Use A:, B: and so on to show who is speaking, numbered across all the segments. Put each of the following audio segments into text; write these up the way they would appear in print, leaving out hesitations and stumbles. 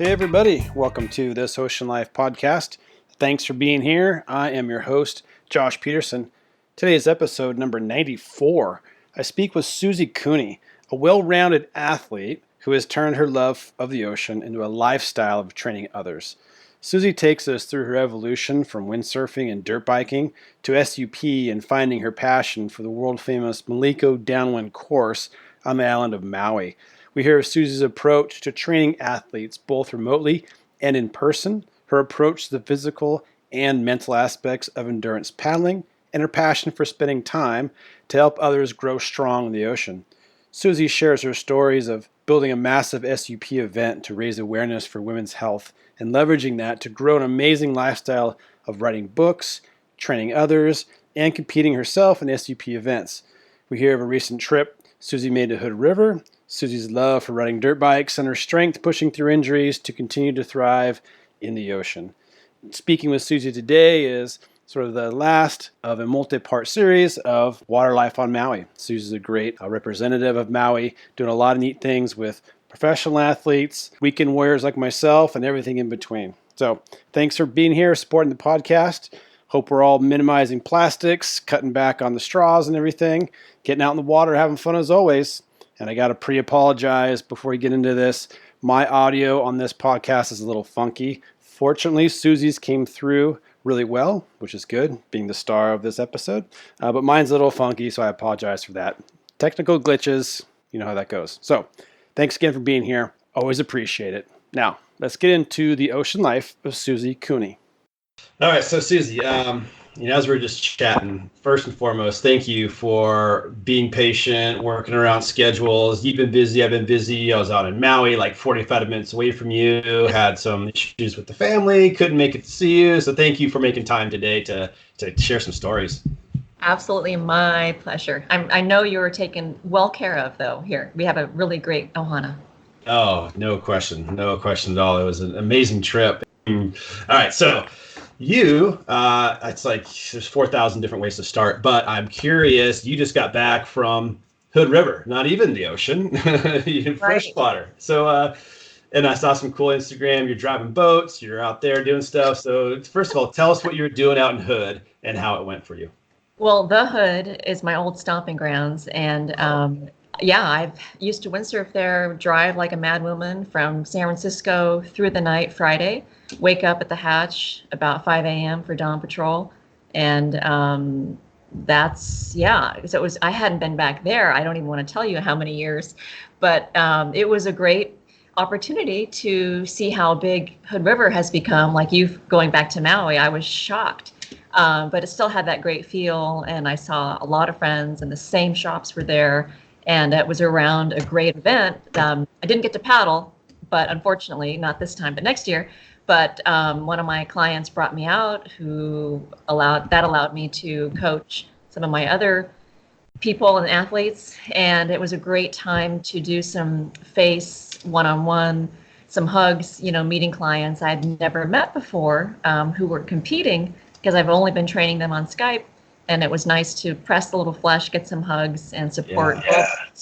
A: Hey everybody, welcome to this Ocean Life podcast. Thanks for being here. I am your host, Josh Peterson. Today is episode number 94. I speak with Suzie Cooney, a well-rounded athlete who has turned her love of the ocean into a lifestyle of training others. Suzie takes us through her evolution from windsurfing and dirt biking to SUP and finding her passion for the world-famous Maliko Downwind course on the island of Maui. We hear of Suzie's approach to training athletes both remotely and in person, her approach to the physical and mental aspects of endurance paddling, and her passion for spending time to help others grow strong in the ocean. Suzie shares her stories of building a massive SUP event to raise awareness for women's health and leveraging that to grow an amazing lifestyle of writing books, training others, and competing herself in SUP events. We hear of a recent trip Suzie made to Hood River, Suzie's love for riding dirt bikes, and her strength pushing through injuries to continue to thrive in the ocean. Speaking with Suzie today is sort of the last of a multi-part series of water life on Maui. Suzie's a great representative of Maui, doing a lot of neat things with professional athletes, weekend warriors like myself, and everything in between. So thanks for being here, supporting the podcast. Hope we're all minimizing plastics, cutting back on the straws and everything, getting out in the water, having fun as always. And I got to pre-apologize before we get into this. My audio on this podcast is a little funky. Fortunately, Suzie's came through really well, which is good, being the star of this episode. But mine's a little funky, so I apologize for that. Technical glitches, you know how that goes. So thanks again for being here. Always appreciate it. Now, let's get into the ocean life of Suzie Cooney.
B: All right, so Suzie, as we were just chatting, first and foremost, thank you for being patient, working around schedules. You've been busy, I've been busy. I was out in Maui, like 45 minutes away from you, had some issues with the family, couldn't make it to see you. So thank you for making time today to share some stories.
C: Absolutely, my pleasure. I know you were taken well care of, though. Here, we have a really great ohana.
B: Oh, no question at all. It was an amazing trip. All right, so it's like there's 4,000 different ways to start, but I'm curious, you just got back from Hood River, not even the ocean, freshwater. So, and I saw some cool Instagram, you're driving boats, you're out there doing stuff. So first of all, tell us what you were doing out in Hood and how it went for you.
C: Well, the Hood is my old stomping grounds, and I've used to windsurf there, drive like a mad woman from San Francisco through the night Friday, wake up at the hatch about 5 a.m. for dawn patrol. And I hadn't been back there. I don't even want to tell you how many years, but it was a great opportunity to see how big Hood River has become. Like you going back to Maui, I was shocked. But it still had that great feel. And I saw a lot of friends and the same shops were there. And it was around a great event. I didn't get to paddle, but unfortunately, not this time, but next year. But one of my clients brought me out who allowed me to coach some of my other people and athletes. And it was a great time to do some face one-on-one, some hugs, meeting clients I'd never met before who were competing because I've only been training them on Skype. And it was nice to press the little flesh, get some hugs, and support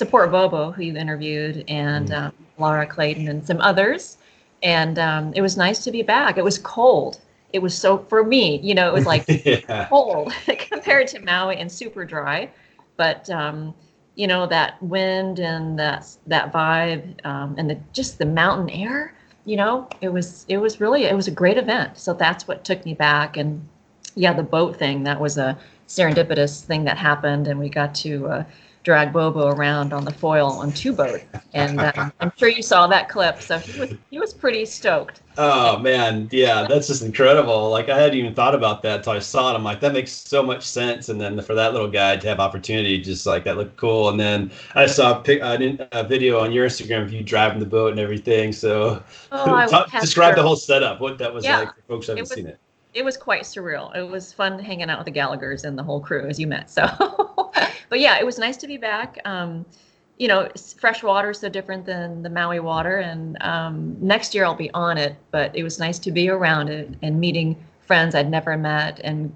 C: Bobo, who you interviewed, and Laura Clayton, and some others. And it was nice to be back. It was cold. It was for me, it was like cold compared to Maui and super dry. But, that wind and that vibe and just the mountain air, it was a great event. So that's what took me back. And yeah, the boat thing, that was a serendipitous thing that happened, and we got to drag Bobo around on the foil on two boats, and I'm sure you saw that clip. So he was pretty stoked.
B: Oh man, yeah, that's just incredible. Like I hadn't even thought about that until I saw it. I'm like, that makes so much sense. And then for that little guy to have opportunity, just like that looked cool. And then I saw a video on your Instagram of you driving the boat and everything. So describe the whole setup, what that was like for folks who haven't seen it.
C: It was quite surreal. It was fun hanging out with the Gallaghers and the whole crew, as you met. So, but yeah, it was nice to be back. Fresh water is so different than the Maui water. And next year I'll be on it, but it was nice to be around it and meeting friends I'd never met and,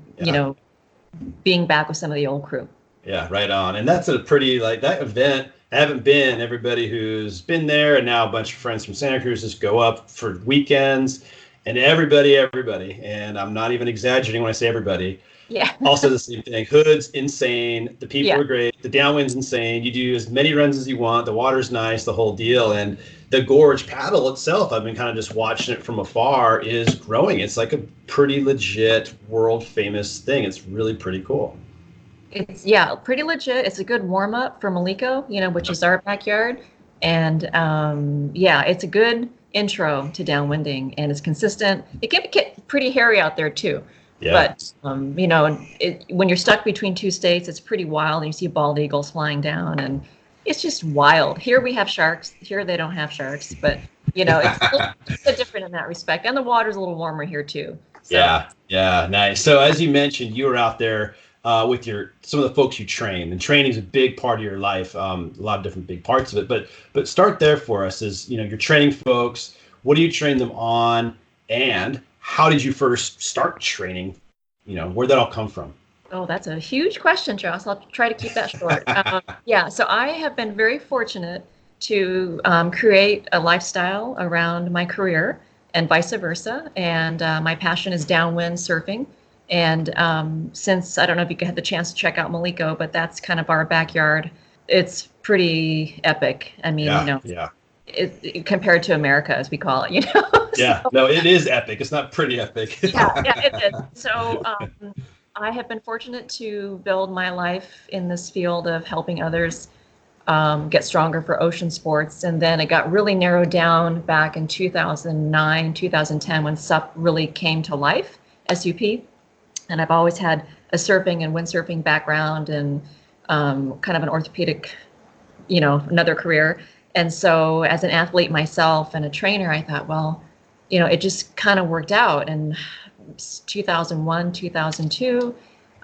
C: being back with some of the old crew.
B: Yeah, right on. And that's a pretty, like, that event. I haven't been. Everybody who's been there, and now a bunch of friends from Santa Cruz just go up for weekends, and everybody, and I'm not even exaggerating when I say everybody,
C: Yeah.
B: also the same thing. Hood's insane. The people
C: Yeah.
B: are great. The downwind's insane. You do as many runs as you want. The water's nice, the whole deal. And the gorge paddle itself, I've been kind of just watching it from afar, is growing. It's like a pretty legit world famous thing. It's really pretty cool.
C: It's yeah, pretty legit. It's a good warm up for Maliko, which is our backyard. And yeah, it's a good intro to downwinding and it's consistent. It can get pretty hairy out there too.
B: Yeah.
C: But when you're stuck between two states, it's pretty wild. And you see bald eagles flying down and it's just wild. Here we have sharks. Here they don't have sharks, but it's a bit different in that respect. And the water's a little warmer here too. So.
B: Yeah, nice. So as you mentioned, you were out there with some of the folks you train, and training is a big part of your life. A lot of different big parts of it, but start there for us. Is you're training folks. What do you train them on, and how did you first start training? Where'd that all come from?
C: Oh, that's a huge question, Josh. I'll try to keep that short. Yeah, so I have been very fortunate to create a lifestyle around my career and vice versa. And my passion is downwind surfing. And since, I don't know if you had the chance to check out Maliko, but that's kind of our backyard. It's pretty epic. I mean,
B: yeah.
C: Compared to America, as we call it,
B: Yeah, no, it is epic. It's not pretty epic.
C: yeah, it is. So I have been fortunate to build my life in this field of helping others get stronger for ocean sports. And then it got really narrowed down back in 2009, 2010, when SUP really came to life, SUP. And I've always had a surfing and windsurfing background and kind of an orthopedic, another career. And so as an athlete myself and a trainer, I thought, well, it just kind of worked out. And 2001, 2002,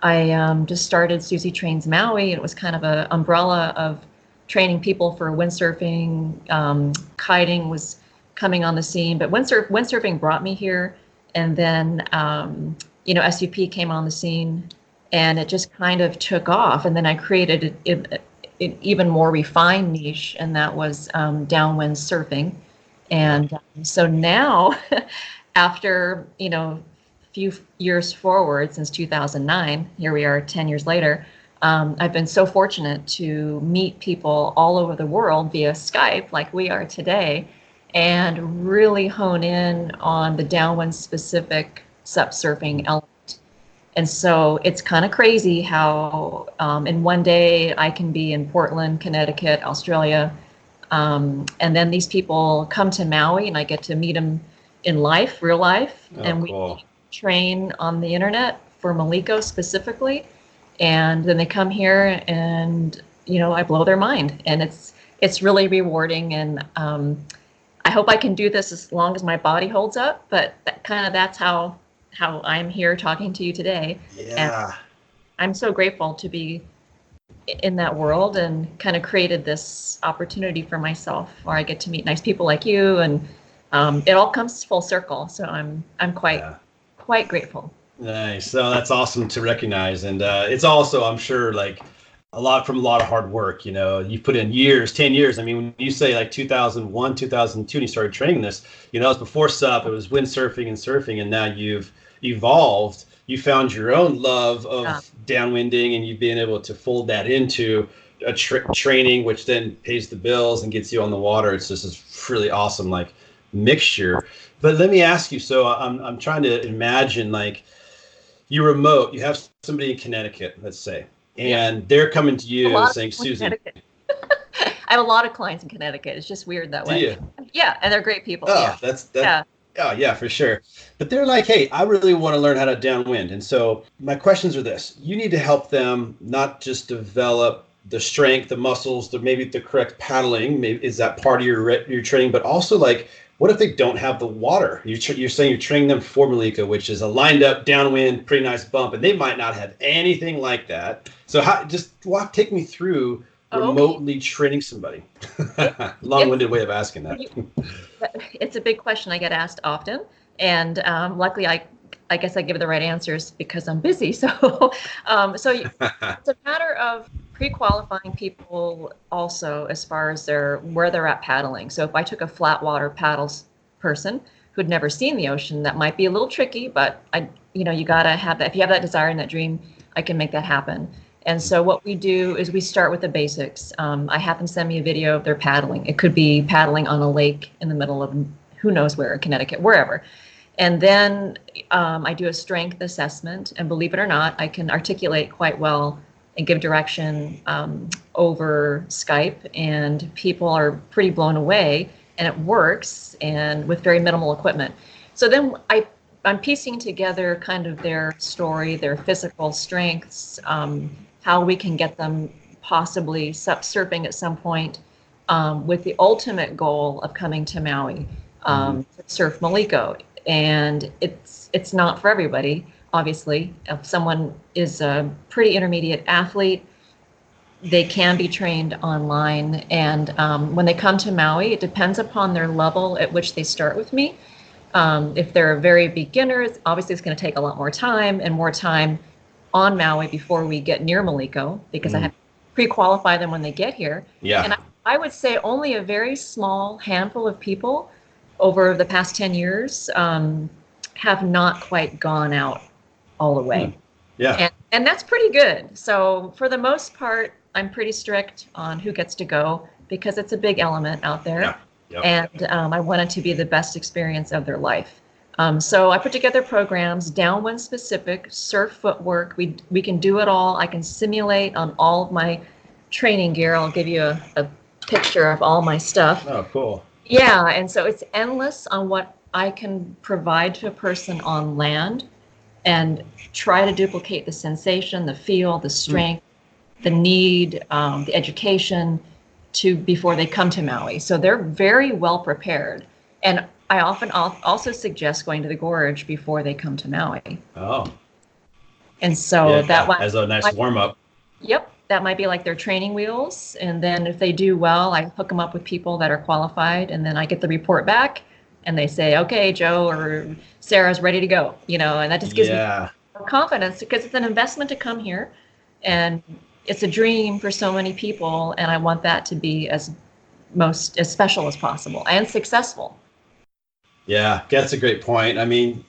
C: I just started Suzie Trains Maui. It was kind of an umbrella of training people for windsurfing. Kiting was coming on the scene, but windsurfing brought me here. And then, SUP came on the scene and it just kind of took off. And then I created an even more refined niche, and that was downwind surfing. And so now, after, few years forward since 2009, here we are 10 years later, I've been so fortunate to meet people all over the world via Skype like we are today and really hone in on the downwind specific SUP surfing element. And so it's kind of crazy how in one day I can be in Portland, Connecticut, Australia, and then these people come to Maui and I get to meet them in life, real life.
B: Oh,
C: and
B: cool.
C: We train on the internet for Maliko specifically. And then they come here and, I blow their mind. And it's really rewarding. And I hope I can do this as long as my body holds up. But that's how I'm here talking to you today.
B: Yeah.
C: And I'm so grateful to be in that world and kind of created this opportunity for myself where I get to meet nice people like you. And it all comes full circle. So I'm quite grateful.
B: Nice. So that's awesome to recognize. And it's also, I'm sure, like a lot of hard work. You put in years, 10 years. I mean, when you say like 2001, 2002, and you started training this, it was before SUP, it was windsurfing and surfing. And now you've evolved. You found your own love of downwinding, and you've been able to fold that into a training, which then pays the bills and gets you on the water. It's just this really awesome, like, mixture. But let me ask you, so I'm trying to imagine, like, you remote, you have somebody in Connecticut, let's say, and they're coming to you saying, Suzie.
C: I have a lot of clients in Connecticut. It's just weird that way.
B: Do you?
C: Yeah, and they're great people.
B: Oh,
C: yeah.
B: That's
C: yeah.
B: Oh, yeah, for sure. But they're like, hey, I really want to learn how to downwind. And so my questions are this. You need to help them not just develop the strength, the muscles, maybe the correct paddling. Maybe is that part of your training? But also, like, what if they don't have the water? You're saying you're training them for Maliko, which is a lined up downwind, pretty nice bump, and they might not have anything like that. So take me through remotely training somebody. Long-winded way of asking that.
C: It's a big question I get asked often. And luckily I I guess I give the right answers because I'm busy. So, it's a matter of pre-qualifying people also as far as where they're at paddling. So if I took a flat water paddles person who'd never seen the ocean, that might be a little tricky, but you gotta have that. If you have that desire and that dream, I can make that happen. And so what we do is we start with the basics. I have them send me a video of their paddling. It could be paddling on a lake in the middle of who knows where, Connecticut, wherever. And then I do a strength assessment. And believe it or not, I can articulate quite well and give direction over Skype. And people are pretty blown away. And it works, and with very minimal equipment. So then I'm piecing together kind of their story, their physical strengths, how we can get them possibly surfing at some point, with the ultimate goal of coming to Maui, to surf Maliko. And it's not for everybody, obviously. If someone is a pretty intermediate athlete, they can be trained online. And when they come to Maui, it depends upon their level at which they start with me. If they're very beginners, obviously it's going to take a lot more time on Maui before we get near Maliko, because I have to pre-qualify them when they get here.
B: Yeah.
C: And I would say only a very small handful of people over the past 10 years have not quite gone out all the way.
B: Yeah.
C: And that's pretty good. So for the most part, I'm pretty strict on who gets to go, because it's a big element out there.
B: Yeah. Yep.
C: And I want it to be the best experience of their life. So I put together programs, downwind specific, surf footwork. We can do it all. I can simulate on all of my training gear. I'll give you a picture of all my stuff.
B: Oh, cool.
C: Yeah, and so it's endless on what I can provide to a person on land, and try to duplicate the sensation, the feel, the strength, the need, the education before they come to Maui. So they're very well prepared. And I often also suggest going to the gorge before they come to Maui.
B: Oh.
C: And so
B: as a nice warm up.
C: Yep. That might be like their training wheels. And then if they do well, I hook them up with people that are qualified, and then I get the report back and they say, okay, Joe or Sarah's ready to go, and that just gives me more confidence, because it's an investment to come here, and it's a dream for so many people. And I want that to be as special as possible and successful.
B: Yeah, that's a great point. I mean,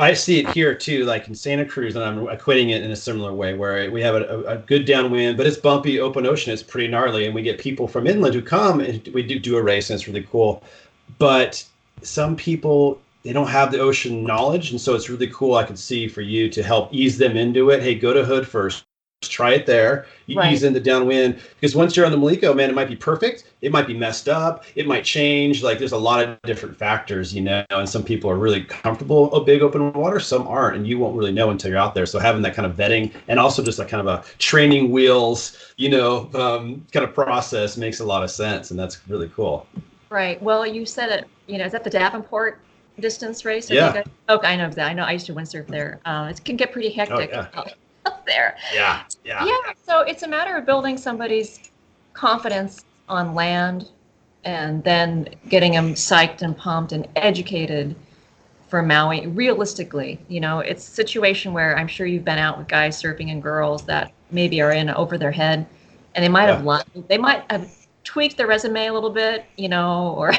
B: I see it here too, like in Santa Cruz, and I'm equating it in a similar way, where we have a good downwind, but it's bumpy, open ocean, it's pretty gnarly, and we get people from inland who come, and we do a race, and it's really cool. But some people, they don't have the ocean knowledge, and so it's really cool. I could see for you to help ease them into it. Hey, go to Hood first. Try it there. You ease into downwind, because once you're on the Maliko, man, it might be perfect. It might be messed up. It might change. Like, there's a lot of different factors, and some people are really comfortable with big open water. Some aren't, and you won't really know until you're out there. So having that kind of vetting, and also just like kind of a training wheels, kind of process makes a lot of sense. And that's really cool.
C: Right. Well, you said it, is that the Davenport distance race?
B: Yeah.
C: Okay, I know that. I know I used to windsurf there. It can get pretty hectic.
B: Oh, yeah.
C: Up there.
B: Yeah.
C: So it's a matter of building somebody's confidence on land, and then getting them psyched and pumped and educated for Maui. Realistically, it's a situation where I'm sure you've been out with guys surfing and girls that maybe are in over their head, and they might have tweaked their resume a little bit, or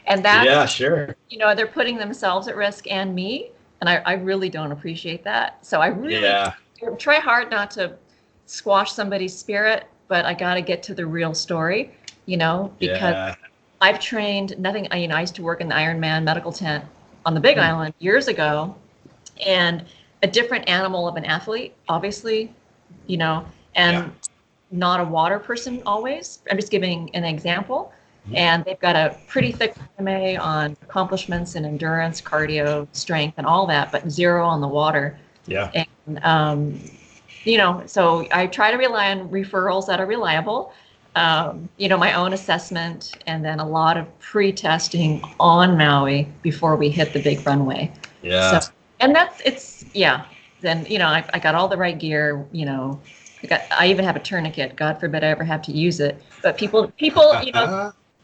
C: and that.
B: Yeah, sure.
C: They're putting themselves at risk, and me, and I really don't appreciate that. So I really try hard not to squash somebody's spirit, but I got to get to the real story, because I've trained nothing. I used to work in the Ironman medical tent on the Big Island years ago, and a different animal of an athlete, obviously, and not a water person always. I'm just giving an example. And they've got a pretty thick resume on accomplishments and endurance, cardio, strength, and all that, but zero on the water.
B: Yeah.
C: And, so I try to rely on referrals that are reliable, my own assessment, and then a lot of pre-testing on Maui before we hit the big runway.
B: Yeah.
C: So, and then, I got all the right gear, I even have a tourniquet. God forbid I ever have to use it. But people,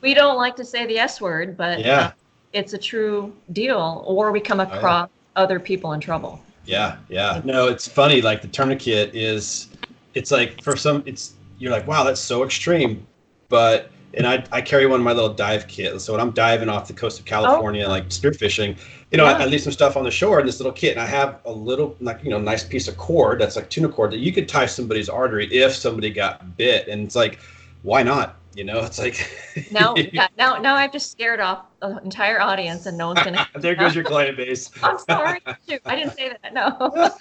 C: we don't like to say the S word, but it's a true deal. Or we come across other people in trouble.
B: Yeah, yeah. No, it's funny. Like the tourniquet it's like for some, you're like, wow, that's so extreme. But, and I carry one of my little dive kit. So when I'm diving off the coast of
C: Oh,
B: California, like spearfishing, I
C: yeah.
B: leave some stuff on the shore in this little kit, and I have a little, like, nice piece of cord that's like tuna cord that you could tie somebody's artery if somebody got bit. And it's like, why not? It's like,
C: Now I've just scared off the entire audience, and no one's gonna.
B: there goes your client base.
C: I'm sorry. Shoot, I didn't say that. No.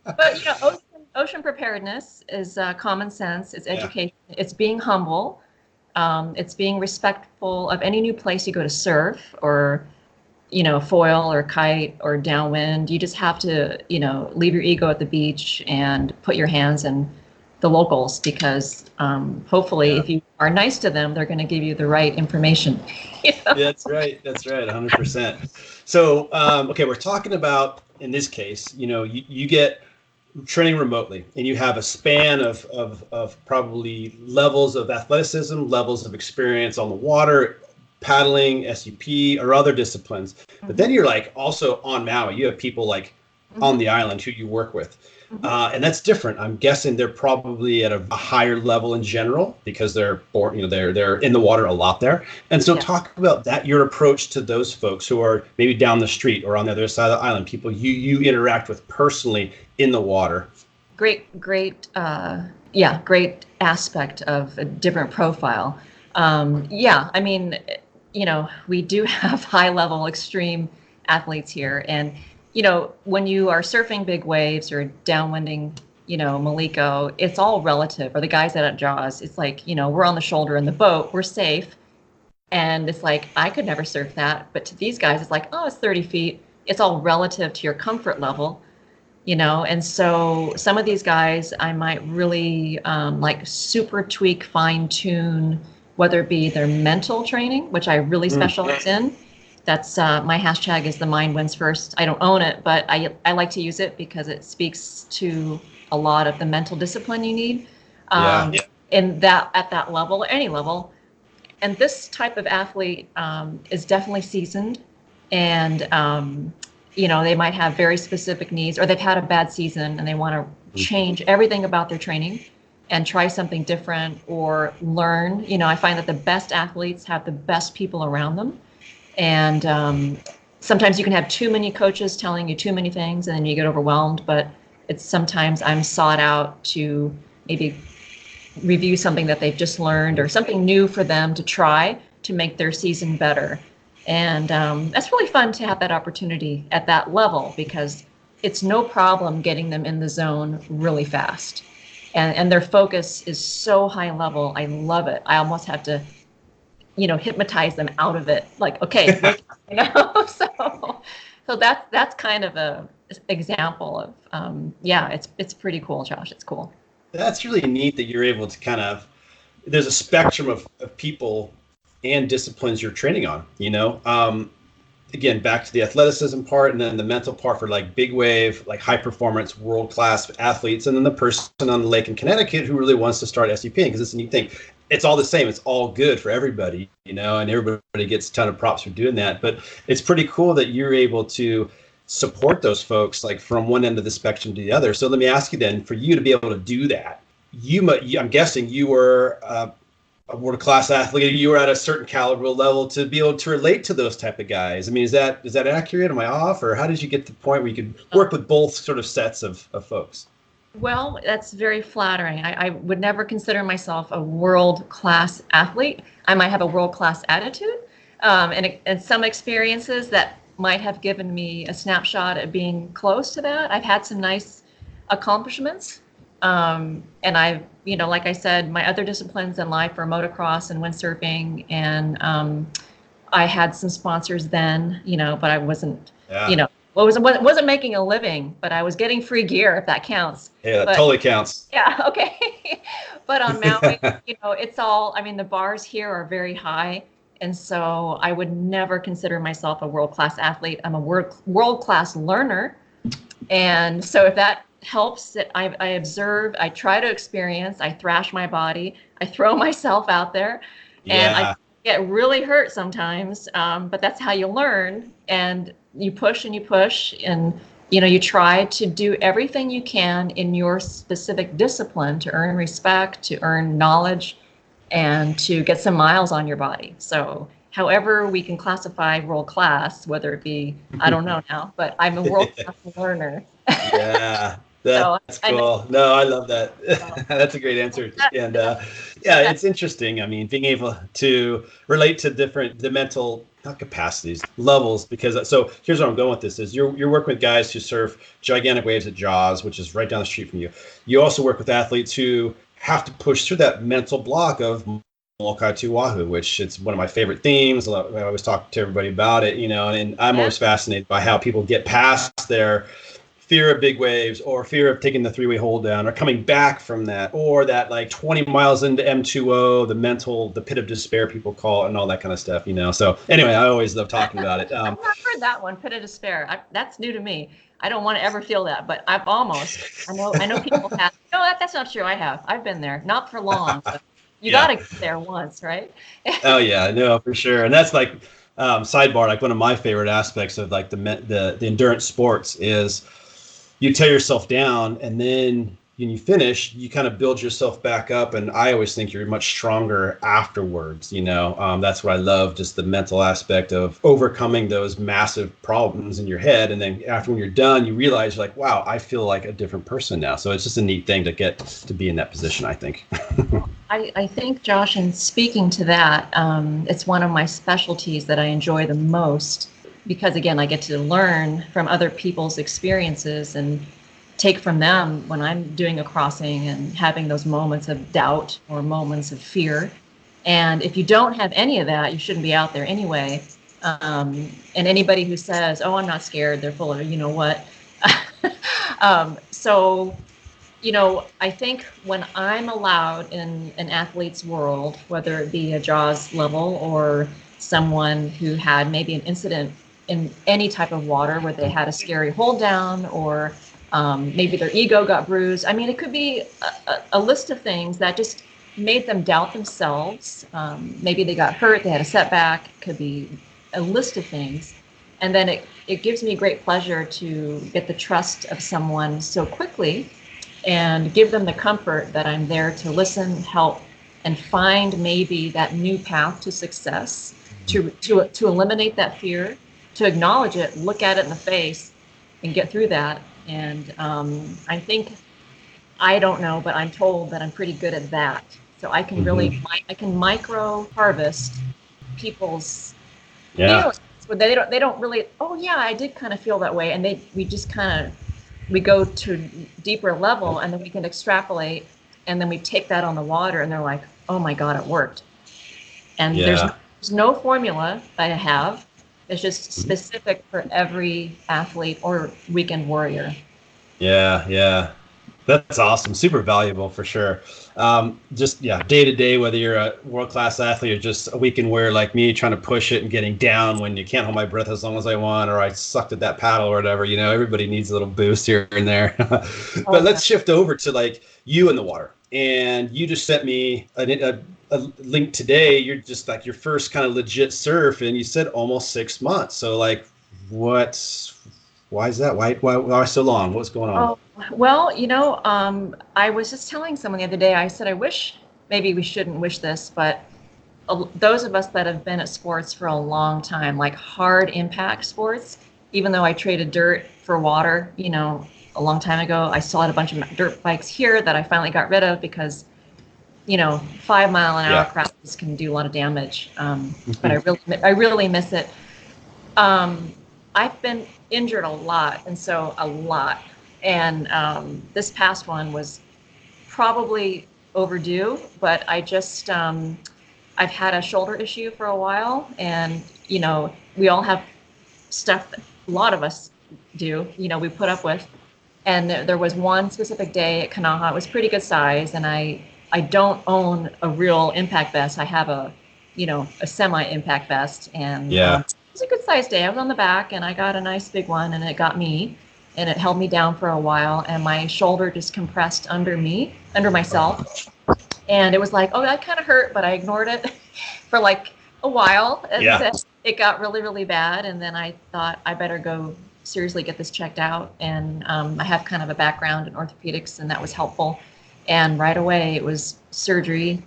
C: But ocean preparedness is common sense. It's education. Yeah. It's being humble. It's being respectful of any new place you go to surf or, foil or kite or downwind. You just have to, leave your ego at the beach and put your hands in the locals, because hopefully if you are nice to them, they're going to give you the right information.
B: That's right. 100%. So, okay, we're talking about, in this case, you get training remotely, and you have a span of probably levels of athleticism, levels of experience on the water, paddling, SUP, or other disciplines. Mm-hmm. But then you're like also on Maui. You have people like on the island who you work with. And that's different. I'm guessing they're probably at a higher level in general because they're born, they're in the water a lot there. And so talk about that, your approach to those folks who are maybe down the street or on the other side of the island, people you interact with personally in the water.
C: Great aspect of a different profile. I mean, we do have high level extreme athletes here, and when you are surfing big waves or downwinding, Maliko, it's all relative. Or the guys out at Jaws, it's like, we're on the shoulder in the boat, we're safe. And it's like, I could never surf that. But to these guys, it's like, oh, it's 30 feet. It's all relative to your comfort level, And so some of these guys, I might really super tweak, fine tune, whether it be their mental training, which I really specialize in. That's my hashtag is the mind wins first. I don't own it, but I like to use it because it speaks to a lot of the mental discipline you need in that at that level, any level. And this type of athlete is definitely seasoned, and they might have very specific needs, or they've had a bad season and they want to change everything about their training and try something different or learn. I find that the best athletes have the best people around them. And sometimes you can have too many coaches telling you too many things, and then you get overwhelmed. But sometimes I'm sought out to maybe review something that they've just learned or something new for them to try to make their season better. And that's really fun to have that opportunity at that level, because it's no problem getting them in the zone really fast. And their focus is so high level. I love it. I almost have to hypnotize them out of it. Like, okay, so that's kind of a example of, it's pretty cool, Josh. It's cool.
B: That's really neat that you're able to there's a spectrum of people and disciplines you're training on, again, back to the athleticism part, and then the mental part for like big wave, like high performance, world-class athletes. And then the person on the lake in Connecticut who really wants to start SUPing, because it's a neat thing. It's all the same. It's all good for everybody, and everybody gets a ton of props for doing that. But it's pretty cool that you're able to support those folks, like from one end of the spectrum to the other. So let me ask you then, for you to be able to do that, I'm guessing you were a world-class athlete. You were at a certain caliber level to be able to relate to those type of guys. I mean, is that accurate? Am I off? Or how did you get to the point where you could work with both sort of sets of folks?
C: Well, that's very flattering. I would never consider myself a world-class athlete. I might have a world-class attitude, and some experiences that might have given me a snapshot at being close to that. I've had some nice accomplishments, and I've, like I said, my other disciplines in life are motocross and windsurfing, and I had some sponsors then, but I wasn't, wasn't making a living, but I was getting free gear, if that counts.
B: Yeah, that totally counts.
C: Yeah, okay. But on Maui, it's all, the bars here are very high. And so I would never consider myself a world-class athlete. I'm a world-class learner. And so if that helps, that I observe, I try to experience, I thrash my body, I throw myself out there, and I get really hurt sometimes, but that's how you learn. And you push and you push, and you try to do everything you can in your specific discipline to earn respect, to earn knowledge, and to get some miles on your body. So however we can classify world class, whether it be, I don't know now, but I'm a world class learner.
B: Yeah,
C: So
B: that's
C: I know.
B: cool. No, I love that.
C: So,
B: That's a great answer. And yeah,
C: that,
B: it's interesting. I mean, being able to relate to the mental, not capacities, levels, because so here's where I'm going with this is you're working with guys who surf gigantic waves at Jaws, which is right down the street from you. You also work with athletes who have to push through that mental block of Molokai to Wahoo, which it's one of my favorite themes. I always talk to everybody about it, and I'm always fascinated by how people get past their fear of big waves or fear of taking the three-way hold down or coming back from that, or that like 20 miles into M2O, the pit of despair people call it, and all that kind of stuff, So anyway, I always love talking about it.
C: I've not heard that one, pit of despair. That's new to me. I don't want to ever feel that, but I've almost. I know people have. No, that's not true. I have. I've been there, not for long, but you got to get there once, right?
B: Oh yeah, no, for sure. And that's like sidebar, like one of my favorite aspects of like the endurance sports is you tear yourself down, and then when you finish, you kind of build yourself back up. And I always think you're much stronger afterwards. That's what I love, just the mental aspect of overcoming those massive problems in your head. And then after when you're done, you realize like, wow, I feel like a different person now. So it's just a neat thing to get to be in that position, I think.
C: I think, Josh, in speaking to that, it's one of my specialties that I enjoy the most because, again, I get to learn from other people's experiences and take from them when I'm doing a crossing and having those moments of doubt or moments of fear. And if you don't have any of that, you shouldn't be out there anyway. And anybody who says, "Oh, I'm not scared," they're full of, you know what. So, I think when I'm allowed in an athlete's world, whether it be a Jaws level or someone who had maybe an incident in any type of water where they had a scary hold down, or maybe their ego got bruised. I mean, it could be a list of things that just made them doubt themselves. Maybe they got hurt, they had a setback. It could be a list of things. And then it gives me great pleasure to get the trust of someone so quickly and give them the comfort that I'm there to listen, help, and find maybe that new path to success, to eliminate that fear, to acknowledge it, look at it in the face, and get through that. And I think, I don't know, but I'm told that I'm pretty good at that. So I can really, I can micro harvest people's feelings. But they don't really, oh yeah, I did kind of feel that way. And we go to deeper level, and then we can extrapolate, and then we take that on the water, and they're like, oh my God, it worked. And there's no formula I have. It's just specific for every athlete or weekend warrior.
B: Yeah. That's awesome. Super valuable for sure. Day to day, whether you're a world-class athlete or just a weekend warrior like me, trying to push it and getting down when you can't hold my breath as long as I want, or I sucked at that paddle or whatever, everybody needs a little boost here and there. But let's shift over to like you in the water. And you just sent me a link today. You're just like your first kind of legit surf, and you said almost 6 months. So like, why is that? Why so long? What's going on?
C: Oh, well, I was just telling someone the other day, I said, I wish, maybe we shouldn't wish this, but those of us that have been at sports for a long time, like hard impact sports, even though I traded dirt for water, a long time ago, I still had a bunch of dirt bikes here that I finally got rid of because, 5 mile an hour crashes can do a lot of damage. But I really miss it. I've been injured a lot, and so a lot. And this past one was probably overdue, but I just, I've had a shoulder issue for a while, and, we all have stuff that a lot of us do, we put up with. And there was one specific day at Kanaha, it was pretty good size, and I don't own a real impact vest. I have a semi-impact vest, and it was a good size day. I was on the back, and I got a nice big one, and it got me, and it held me down for a while, and my shoulder just compressed under myself, and it was like, oh, that kind of hurt, but I ignored it for like a while. And it got really, really bad. And then I thought I better go seriously get this checked out. And I have kind of a background in orthopedics, and that was helpful. And right away it was surgery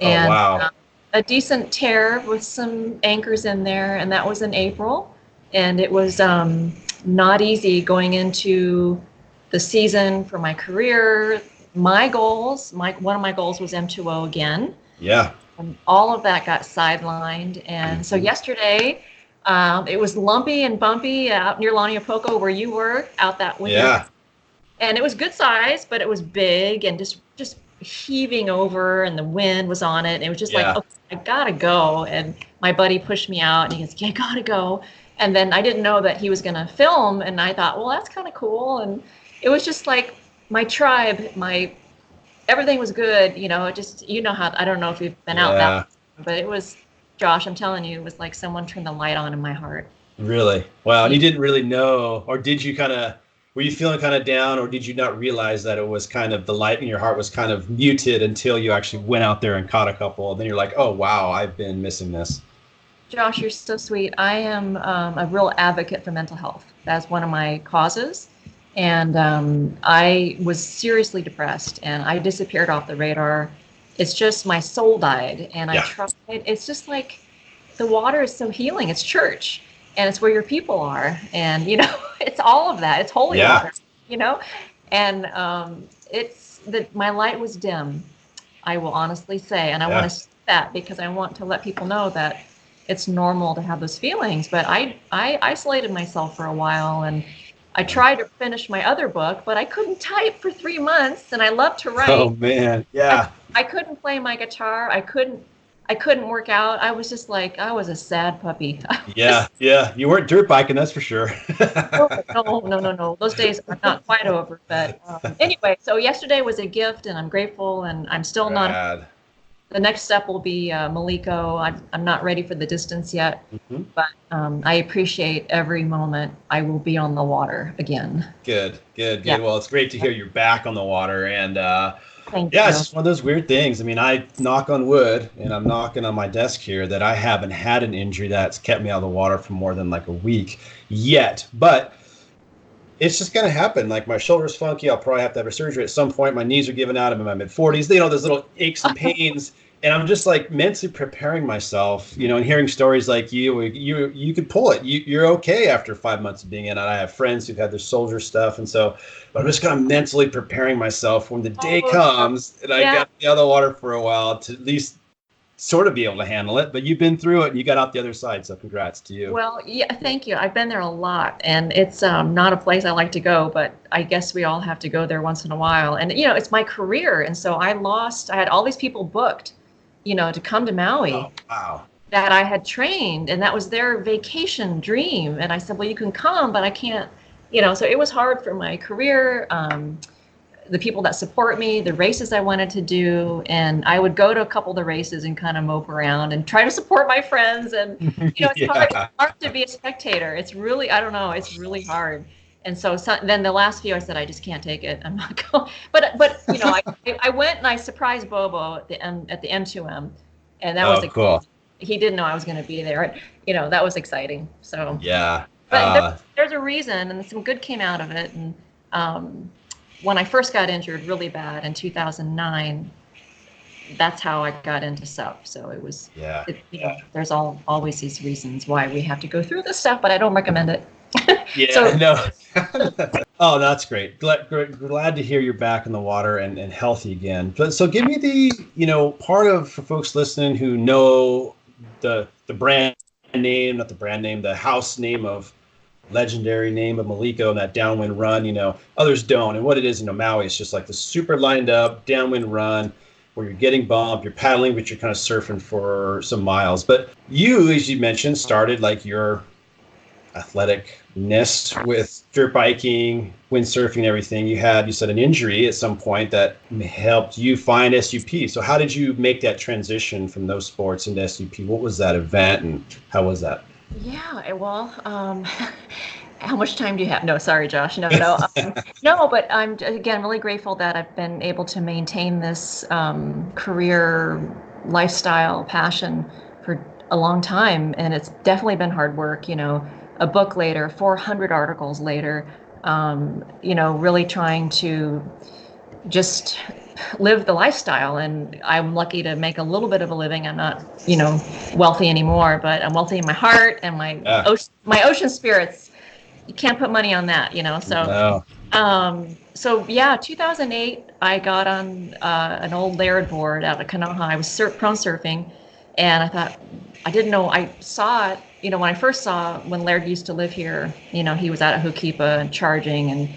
B: Oh,
C: and
B: wow.
C: a decent tear with some anchors in there. And that was in April. And it was not easy going into the season for my career. My goals, one of my goals was M2O again.
B: Yeah.
C: All of that got sidelined. And so yesterday, it was lumpy and bumpy out near Laniapoco where you were out that with your, and it was good size, but it was big and just heaving over, and the wind was on it. And it was just like, okay, I gotta go. And my buddy pushed me out and he goes, "Yeah, I gotta go." And then I didn't know that he was gonna film, and I thought, well, that's kind of cool. And it was just like my tribe, everything was good, it just, how, I don't know if you've been out that, but it was, Josh, I'm telling you, it was like someone turned the light on in my heart.
B: Really? Wow. And you didn't really know, or did you were you feeling kind of down, or did you not realize that it was kind of the light in your heart was kind of muted until you actually went out there and caught a couple? And then you're like, oh, wow, I've been missing this.
C: Josh, you're so sweet. I am a real advocate for mental health. That's one of my causes. And I was seriously depressed, and I disappeared off the radar. It's just my soul died, and I tried. It's just like the water is so healing. It's church, and it's where your people are, and it's all of that. It's holy water, and it's that my light was dim. I will honestly say, and I want to say that because I want to let people know that it's normal to have those feelings. But I isolated myself for a while, and I tried to finish my other book, but I couldn't type for 3 months, and I love to write.
B: Oh man, yeah.
C: I couldn't play my guitar. I couldn't work out. I was just like, I was a sad puppy.
B: Yeah. You weren't dirt biking, that's for sure.
C: No. Those days are not quite over. But anyway, so yesterday was a gift, and I'm grateful, and I'm still not. The next step will be Maliko. I'm not ready for the distance yet, but I appreciate every moment I will be on the water again.
B: Good. Yeah. Well, it's great to hear you're back on the water, and
C: Thank you.
B: it's just one of those weird things. I mean, I knock on wood, and I'm knocking on my desk here that I haven't had an injury that's kept me out of the water for more than like a week yet, but it's just going to happen. Like my shoulder's funky. I'll probably have to have a surgery at some point. My knees are giving out. I'm in my mid-40s. Those little aches and pains. And I'm just like mentally preparing myself, and hearing stories like you could pull it. You're okay after 5 months of being in it. I have friends who've had their soldier stuff. And so I'm just kind of mentally preparing myself when the day comes and I got the other water for a while to at least sort of be able to handle it. But you've been through it and you got out the other side. So congrats to you.
C: Well, yeah, thank you. I've been there a lot, and it's not a place I like to go, but I guess we all have to go there once in a while. And, it's my career. And so I had all these people booked, to come to Maui.
B: Oh, wow.
C: That I had trained, and that was their vacation dream. And I said, well, you can come, but I can't, so it was hard for my career. The people that support me, the races I wanted to do, and I would go to a couple of the races and kind of mope around and try to support my friends. And, it's hard to be a spectator. It's really, I don't know, it's really hard. And so then the last few, I said, I just can't take it. I'm not going. But I went and I surprised Bobo at the M2M, and that was
B: cool.
C: He didn't know I was going to be there. That was exciting. So
B: yeah.
C: But there's a reason, and some good came out of it. And when I first got injured really bad in 2009, that's how I got into SUP. So it was. There's always these reasons why we have to go through this stuff, but I don't recommend it.
B: Oh, that's great. Glad to hear you're back in the water and healthy again. But so give me the, part of for folks listening who know the brand name, not the brand name, the house name of legendary name of Maliko and that downwind run, others don't. And what it is, Maui, it's just like the super lined up downwind run where you're getting bumped, you're paddling, but you're kind of surfing for some miles. But you, as you mentioned, started like your athleticness with dirt biking, windsurfing, everything. You said an injury at some point that helped you find SUP. So how did you make that transition from those sports into SUP? What was that event and how was that?
C: Yeah, well, how much time do you have? No, sorry, Josh. No. No, but I'm, again, really grateful that I've been able to maintain this career, lifestyle, passion for a long time, and it's definitely been hard work. A book later, 400 articles later, really trying to just live the lifestyle. And I'm lucky to make a little bit of a living. I'm not, wealthy anymore, but I'm wealthy in my heart and my ocean spirits. You can't put money on that, So, so yeah, 2008, I got on an old Laird board out of Kanaha. I was prone surfing, and I thought, I didn't know. I saw it, when I first saw when Laird used to live here. He was out at Hokipa and charging, and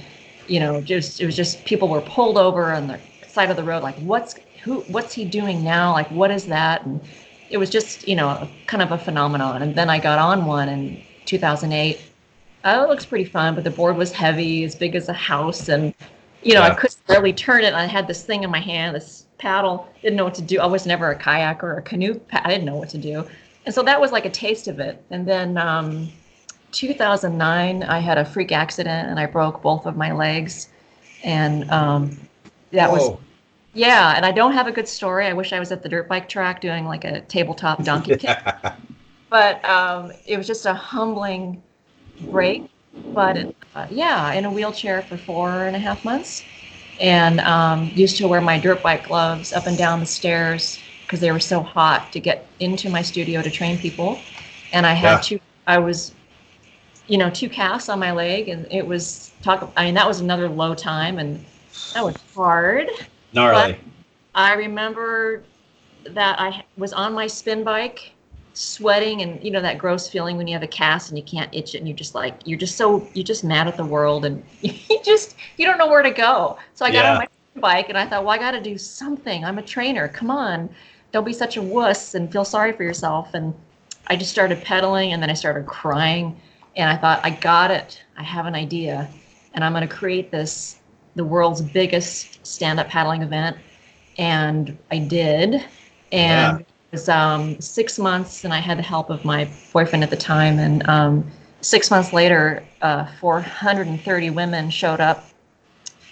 C: it was just people were pulled over on the side of the road, like what's he doing now? Like what is that? And it was just kind of a phenomenon. And then I got on one in 2008. Oh, it looks pretty fun, but the board was heavy, as big as a house, and I couldn't barely turn it. And I had this thing in my hand, this paddle, didn't know what to do. I was never a kayak or a canoe. I didn't know what to do. And so that was like a taste of it. And then 2009, I had a freak accident and I broke both of my legs. And that was, and I don't have a good story. I wish I was at the dirt bike track doing like a tabletop donkey kick. But it was just a humbling break. But in a wheelchair for 4.5 months. And used to wear my dirt bike gloves up and down the stairs because they were so hot to get into my studio to train people. And I had two casts on my leg, and it was that was another low time, and that was hard.
B: Gnarly.
C: But I remember that I was on my spin bike sweating, and that gross feeling when you have a cast and you can't itch it, and you're just mad at the world, and you don't know where to go. So I got on my bike and I thought, well, I got to do something. I'm a trainer. Come on, don't be such a wuss and feel sorry for yourself. And I just started pedaling, and then I started crying, and I thought, I got it. I have an idea, and I'm going to create the world's biggest stand-up paddling event. And I did. And it was 6 months, and I had the help of my boyfriend at the time. And 6 months later, 430 women showed up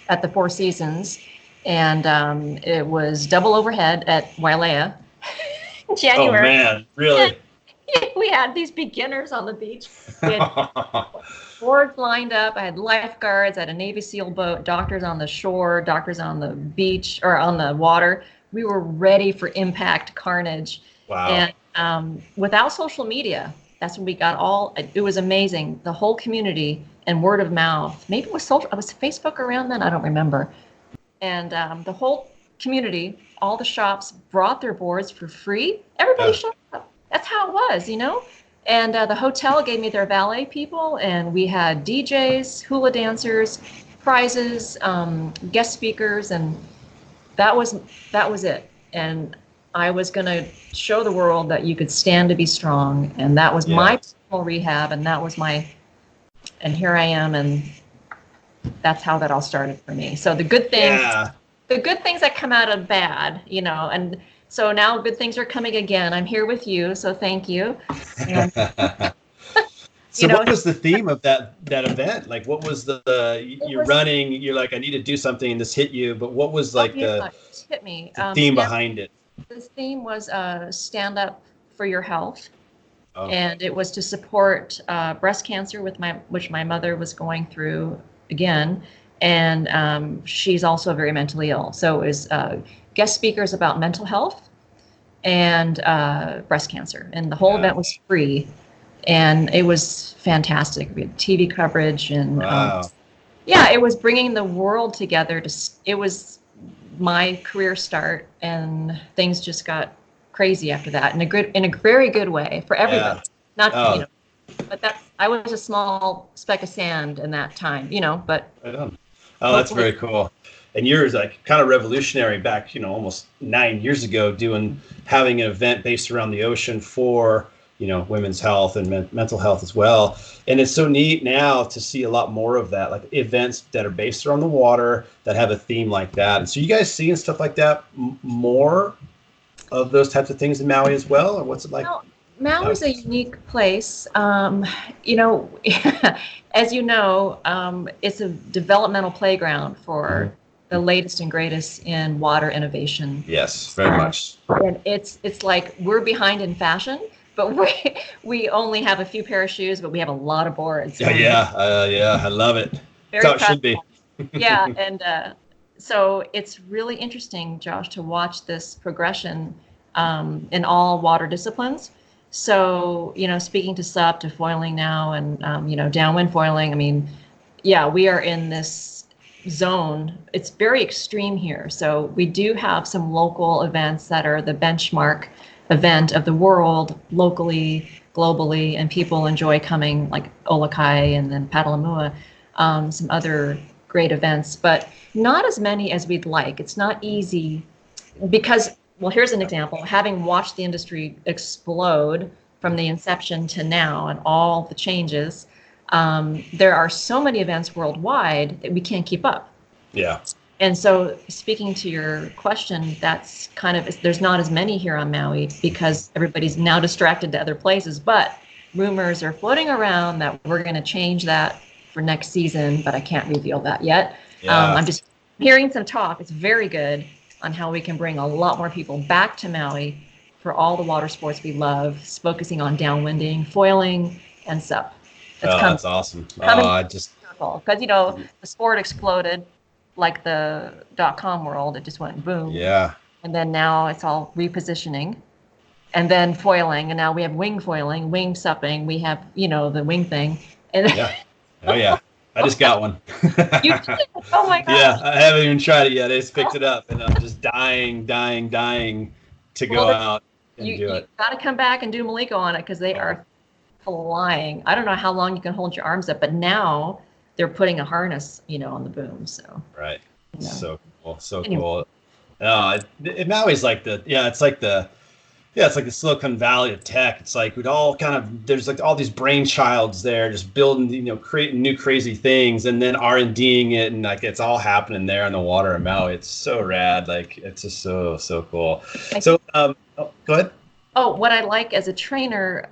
C: at the Four Seasons, and it was double overhead at Wailea in January.
B: Oh man, really?
C: We had these beginners on the beach. We had boards lined up. I had lifeguards. I had a Navy SEAL boat, doctors on the shore, doctors on the beach or on the water. We were ready for impact carnage.
B: Wow.
C: And without social media, that's when we got it was amazing. The whole community and word of mouth. Maybe it was was Facebook around then? I don't remember. And the whole community, all the shops brought their boards for free. Everybody showed up. That's how it was, And the hotel gave me their valet people, and we had DJs, hula dancers, prizes, guest speakers, and that was it. And I was going to show the world that you could stand to be strong, and that was my personal rehab, and that was and here I am, and that's how that all started for me. So the good things that come out of bad, and so now good things are coming again. I'm here with you, so thank you. And,
B: so what was the theme of that event? Like, what was running, you're like, I need to do something, and this hit you, but what was
C: it hit me.
B: The theme behind it?
C: The theme was stand up for your health. Oh. And it was to support breast cancer, which my mother was going through again. And she's also very mentally ill. So it was guest speakers about mental health and breast cancer. And the whole event was free. And it was fantastic. We had TV coverage. And it was bringing the world together. It was my career start. And things just got crazy after that in a very good way for everybody. But I was a small speck of sand in that time, but.
B: Right on. Oh, that's very cool. And yours, like, kind of revolutionary back, almost 9 years ago, having an event based around the ocean for, women's health and mental health as well. And it's so neat now to see a lot more of that, like events that are based around the water that have a theme like that. And so you guys seeing stuff like that, more of those types of things in Maui as well, or what's it like?
C: Well, Maui's a unique place. As you know, it's a developmental playground for the latest and greatest in water innovation.
B: Yes, very much.
C: And it's like we're behind in fashion, but we only have a few pair of shoes, but we have a lot of boards.
B: Yeah. I love it. That's
C: Very
B: how it
C: proud.
B: should be.
C: Yeah, and so it's really interesting, Josh, to watch this progression in all water disciplines. So, speaking to SUP, to foiling now, and downwind foiling. I mean, yeah, we are in this zone. It's very extreme here. So we do have some local events that are the benchmark event of the world, locally, globally, and people enjoy coming, like Olakai and then Patalamua, some other great events, but not as many as we'd like. It's not easy because, well, here's an example. Having watched the industry explode from the inception to now and all the changes, there are so many events worldwide that we can't keep up.
B: Yeah.
C: And so, speaking to your question, that's kind of, there's not as many here on Maui because everybody's now distracted to other places. But rumors are floating around that we're going to change that for next season, but I can't reveal that yet.
B: Yeah.
C: I'm just hearing some talk. It's very good on how we can bring a lot more people back to Maui for all the water sports we love, focusing on downwinding, foiling, and SUP.
B: That's awesome.
C: Because the sport exploded like the .com world. It just went boom.
B: Yeah.
C: And then now it's all repositioning, and then foiling, and now we have wing foiling, wing supping. We have the wing thing. And
B: yeah. Oh yeah. I just got one.
C: You did? Oh my gosh.
B: Yeah, I haven't even tried it yet. I just picked it up, and I'm just dying to go out and do it.
C: You got to come back and do Maliko on it because they are flying. I don't know how long you can hold your arms up, but now they're putting a harness, on the boom. So
B: right, so cool,
C: anyway.
B: Cool. Maui's like it's like the Silicon Valley of tech. It's like we'd all there's like all these brainchilds there, just building, creating new crazy things, and then R&Ding it, and like it's all happening there in the water in Maui. It's so rad. Like it's just so cool. So go ahead.
C: Oh, what I like as a trainer,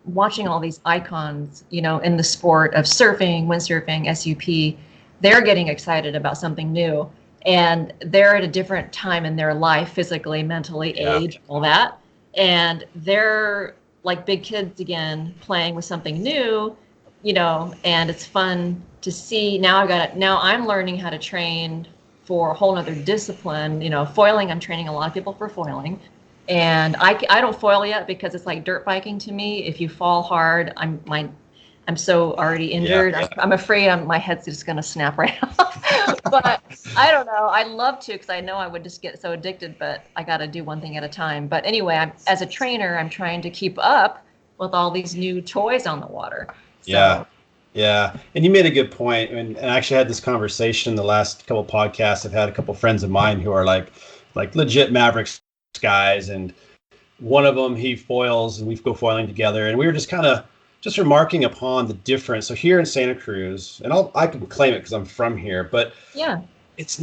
C: watching all these icons, in the sport of surfing, windsurfing, SUP, they're getting excited about something new. And they're at a different time in their life, physically, mentally, age, all that. And they're like big kids again, playing with something new, and it's fun to see. Now I'm learning how to train for a whole other discipline. Foiling, I'm training a lot of people for foiling. And I don't foil yet because it's like dirt biking to me. If you fall hard, I'm so already injured.
B: Yeah.
C: I'm afraid my head's just going to snap right off. But I don't know. I'd love to because I know I would just get so addicted, but I got to do one thing at a time. But anyway, as a trainer, I'm trying to keep up with all these new toys on the water. So.
B: Yeah. And you made a good point. And I actually had this conversation in the last couple of podcasts. I've had a couple of friends of mine who are like legit Mavericks guys. And one of them, he foils and we go foiling together. And we were just remarking upon the difference. So here in Santa Cruz, and I can claim it because I'm from here, but
C: yeah,
B: there's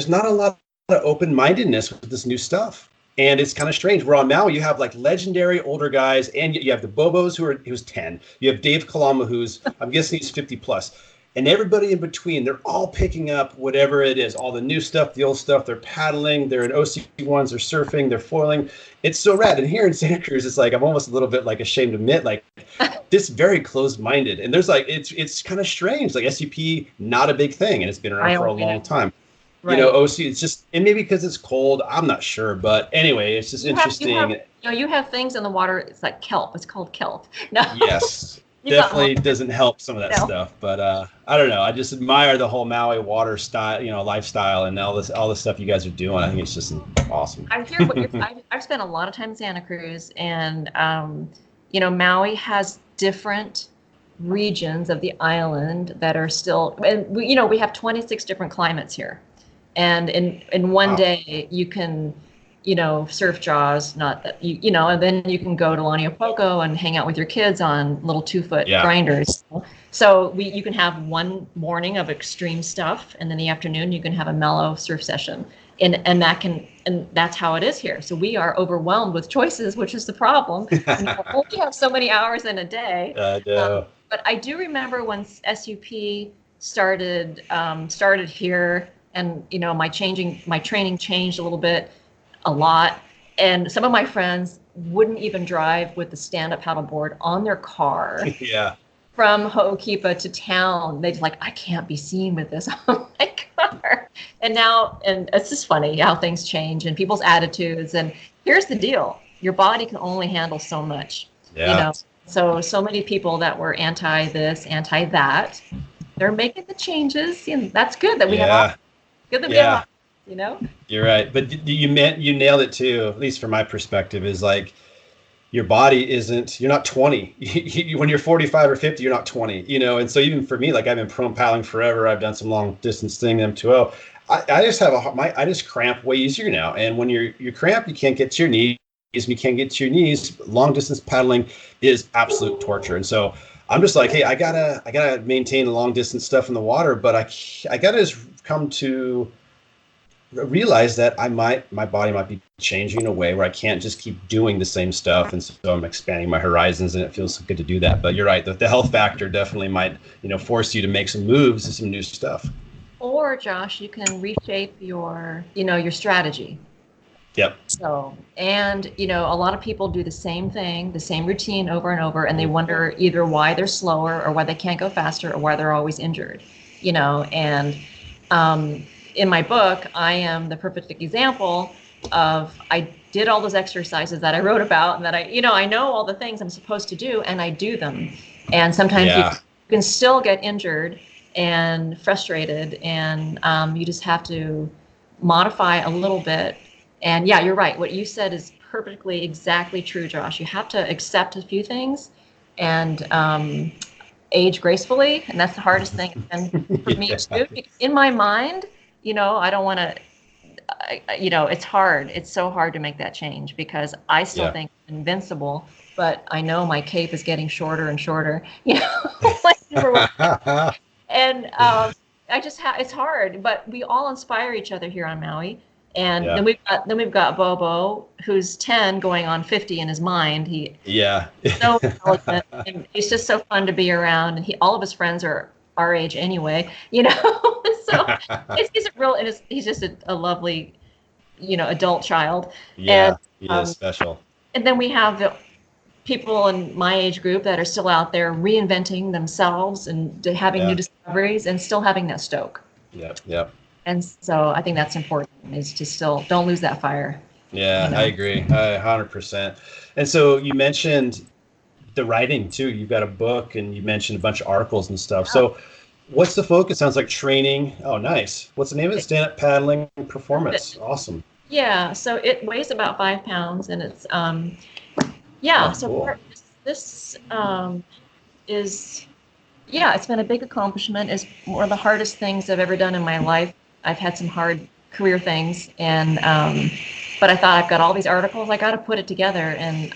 B: not a lot of open-mindedness with this new stuff. And it's kind of strange. Where on Maui, you have like legendary older guys, and you have the Bobos who's 10. You have Dave Kalama, who's, I'm guessing he's 50 plus. And everybody in between, they're all picking up whatever it is, all the new stuff, the old stuff. They're paddling, they're in OC1s, they're surfing, they're foiling. It's so rad. And here in Santa Cruz, it's like I'm almost a little bit like ashamed to admit, like this very closed-minded. And there's like it's kind of strange. Like SUP, not a big thing, and it's been around for a long time.
C: Right.
B: OC, it's just, and maybe because it's cold, I'm not sure. But anyway, it's just interesting.
C: You have things in the water. It's like kelp. It's called kelp. No.
B: Yes. Definitely doesn't help some of that stuff, but I don't know. I just admire the whole Maui water style, lifestyle, and all the stuff you guys are doing. I think it's just awesome.
C: I hear what I've spent a lot of time in Santa Cruz, and Maui has different regions of the island that are still, and we have 26 different climates here, and in one day you can. Surf Jaws, not that and then you can go to Laniopoko and hang out with your kids on little 2-foot grinders. So you can have one morning of extreme stuff, and then the afternoon you can have a mellow surf session, and that's how it is here. So we are overwhelmed with choices, which is the problem. We only have so many hours in a day. But I do remember when SUP started here, and my training changed a lot. And some of my friends wouldn't even drive with the stand-up paddleboard on their car
B: Yeah.
C: from Ho'okipa to town. They'd like, I can't be seen with this on my car. And now, and it's just funny how things change and people's attitudes. And here's the deal. Your body can only handle so much,
B: Yeah.
C: So many people that were anti this, anti that, they're making the changes. And that's good that we have options. Good that we have options,
B: You're right. But you nailed it too, at least from my perspective, is like, your body isn't, you're not 20. When you're 45 or 50, you're not 20, And so even for me, like I've been prone paddling forever. I've done some long distance thing, M2O. I just have I just cramp way easier now. And when you cramp, you can't get to your knees. When you can't get to your knees, long distance paddling is absolute torture. And so I'm just like, hey, I gotta maintain the long distance stuff in the water, but I gotta just come to realize that my body might be changing in a way where I can't just keep doing the same stuff, and so I'm expanding my horizons, and it feels good to do that. But you're right, the health factor definitely might force you to make some moves and some new stuff.
C: Or Josh, you can reshape your strategy.
B: Yep.
C: So, and a lot of people do the same thing, the same routine over and over, and they wonder either why they're slower or why they can't go faster or why they're always injured, and in my book, I am the perfect example of I did all those exercises that I wrote about, and that I know all the things I'm supposed to do, and I do them. And sometimes you can still get injured and frustrated, and you just have to modify a little bit. And yeah, you're right. What you said is perfectly, exactly true, Josh. You have to accept a few things and age gracefully, and that's the hardest thing. And for me too, in my mind, I don't want to, it's hard. It's so hard to make that change because I still think I'm invincible, but I know my cape is getting shorter and shorter, and it's hard, but we all inspire each other here on Maui. And then we've got Bobo, who's 10 going on 50 in his mind. So intelligent, and he's just so fun to be around, and all of his friends are our age anyway, so he's just a lovely, adult child.
B: Yeah, he is special.
C: And then we have the people in my age group that are still out there reinventing themselves and having new discoveries and still having that stoke.
B: Yep.
C: And so I think that's important, is to still don't lose that fire.
B: Yeah, I agree. 100%. And so you mentioned the writing too. You've got a book, and you mentioned a bunch of articles and stuff. So what's the focus? Sounds like training. Oh, nice. What's the name of it? Stand-up paddling performance. Awesome.
C: Yeah. So it weighs about 5 pounds, and it's
B: cool.
C: This is it's been a big accomplishment. It's one of the hardest things I've ever done in my life. I've had some hard career things, and but I thought, I've got all these articles, I got to put it together. And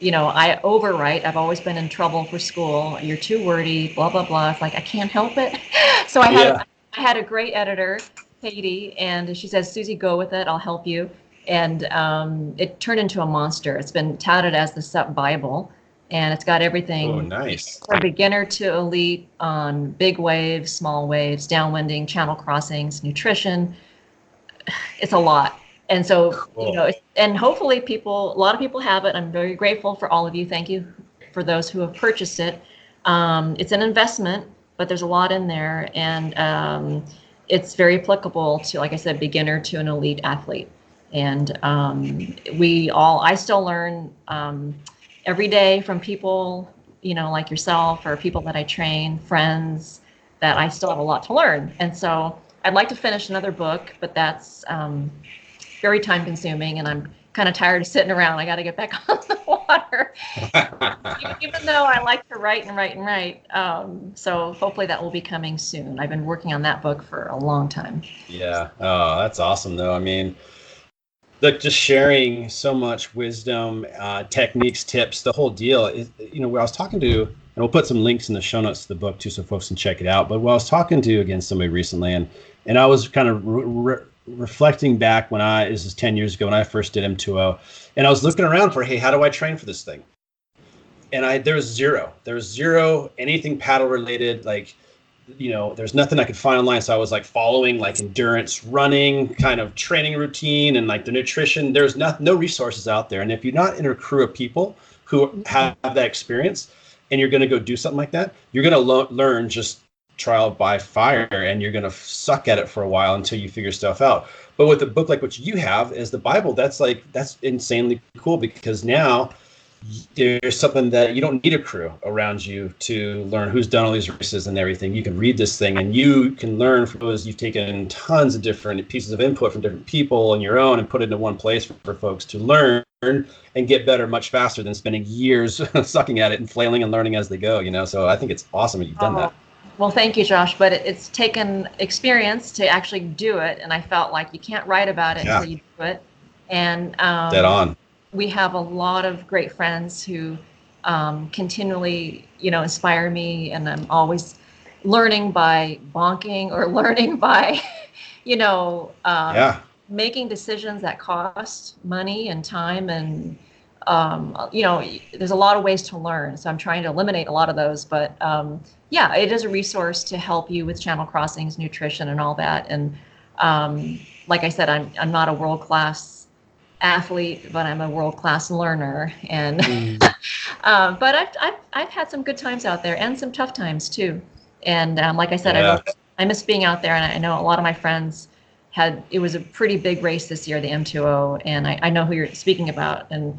C: I overwrite. I've always been in trouble for school. You're too wordy, blah blah blah. It's like I can't help it. So I had a great editor, Katie, and she says, Suzie, go with it. I'll help you. And it turned into a monster. It's been touted as the SUP Bible, and it's got everything.
B: Oh, nice.
C: From beginner to elite on big waves, small waves, downwinding, channel crossings, nutrition. It's a lot. And so,
B: cool.
C: And hopefully a lot of people have it. I'm very grateful for all of you. Thank you for those who have purchased it. It's an investment, but there's a lot in there. And it's very applicable to, like I said, beginner to an elite athlete. And I still learn every day from people, like yourself, or people that I train, friends, that I still have a lot to learn. And so I'd like to finish another book, but that's very time consuming, and I'm kind of tired of sitting around. I got to get back on the water, even though I like to write and write and write. So hopefully that will be coming soon. I've been working on that book for a long time.
B: Yeah. Oh, that's awesome though. I mean, look, just sharing so much wisdom, techniques, tips, the whole deal is, where I was talking to, and we'll put some links in the show notes to the book too, so folks can check it out. But when I was talking to, again, somebody recently, and I was kind of reflecting back when this is 10 years ago when I first did M2O, and I was looking around for, hey, how do I train for this thing? And there was zero anything paddle related. Like there's nothing I could find online. So I was like following like endurance running kind of training routine and like the nutrition. There's no resources out there. And if you're not in a crew of people who have that experience and you're going to go do something like that, you're going to learn just trial by fire, and you're going to suck at it for a while until you figure stuff out. But with a book like what you have is the Bible, that's insanely cool, because now there's something that you don't need a crew around you to learn who's done all these races and everything. You can read this thing and you can learn from those. You've taken tons of different pieces of input from different people and your own and put it into one place for folks to learn and get better much faster than spending years sucking at it and flailing and learning as they go, So I think it's awesome that you've done that.
C: Well, thank you, Josh. But it's taken experience to actually do it. And I felt like you can't write about it until you do it. And
B: dead on.
C: We have a lot of great friends who continually, inspire me, and I'm always learning by bonking or learning by, making decisions that cost money and time, and there's a lot of ways to learn. So I'm trying to eliminate a lot of those, but it is a resource to help you with channel crossings, nutrition, and all that. And like I said, I'm not a world-class athlete, but I'm a world-class learner, and but I've had some good times out there and some tough times too. And like I said, I miss being out there, and I know a lot of my friends it was a pretty big race this year, the M2O, and I know who you're speaking about. And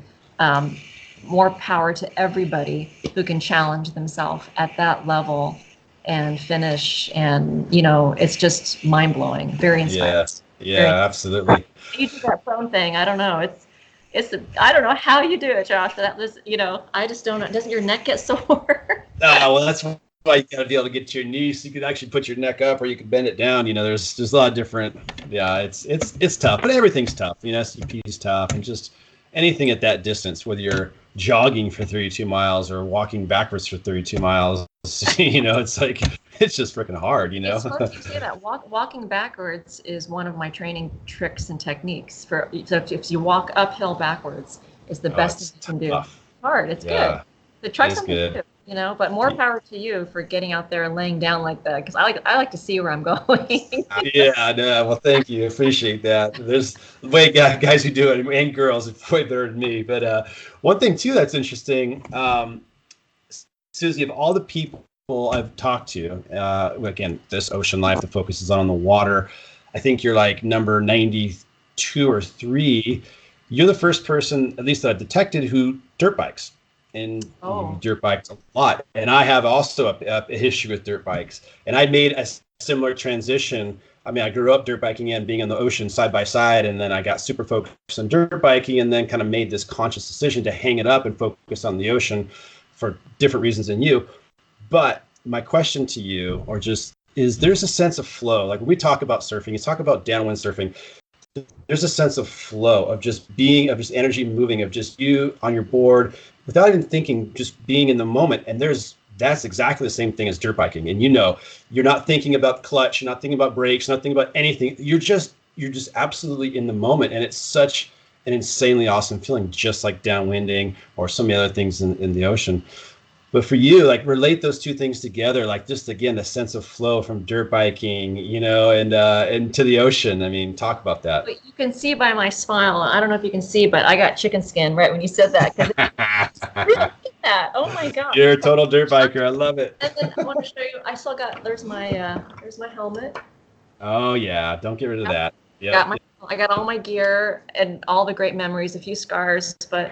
C: more power to everybody who can challenge themselves at that level and finish. And it's just mind-blowing, very inspiring.
B: Absolutely.
C: You do that prone thing. I don't know. I don't know how you do it, Josh. That was, I just don't know. Doesn't your neck get sore?
B: Well, that's why you got to be able to get to your knees. So you could actually put your neck up, or you could bend it down. There's a lot of different. Yeah, it's tough, but everything's tough. SCP is tough, and just anything at that distance, whether you're jogging for 32 miles or walking backwards for 32 miles, it's like, it's just freaking hard,
C: It's funny you say that. Walking backwards is one of my training tricks and techniques. So if you walk uphill backwards, is the best thing you can do. It's hard. It's good. So try something new, but more power to you for getting out there and laying down like that, because I like to see where I'm going.
B: Well, thank you. Appreciate that. There's way guys who do it, and girls, it's way better than me. But one thing too that's interesting, Suzie, of all the people I've talked to, again, this ocean life that focuses on the water, I think you're like number 92 or 3. You're the first person, at least that I've detected, who dirt bikes. And you dirt bikes a lot. And I have also a history with dirt bikes. And I made a similar transition. I mean, I grew up dirt biking and being in the ocean side by side, and then I got super focused on dirt biking, and then kind of made this conscious decision to hang it up and focus on the ocean for different reasons than you. But my question to you, there's a sense of flow. Like when we talk about surfing, you talk about downwind surfing, there's a sense of flow, of just energy moving, of just you on your board without even thinking, just being in the moment. And that's exactly the same thing as dirt biking. And you're not thinking about clutch, you're not thinking about brakes, not thinking about anything. You're just absolutely in the moment. And it's such an insanely awesome feeling, just like downwinding or some of the other things in the ocean. But for you, like, relate those two things together, like just, again, the sense of flow from dirt biking, and to the ocean. I mean, talk about that.
C: But you can see by my smile. I don't know if you can see, but I got chicken skin right when you said that. Really like that. Oh my God.
B: You're a total dirt biker. I love it.
C: And then I want to show you. I still got. There's my helmet.
B: Oh yeah, don't get rid of that. Yeah.
C: I got all my gear and all the great memories, a few scars, but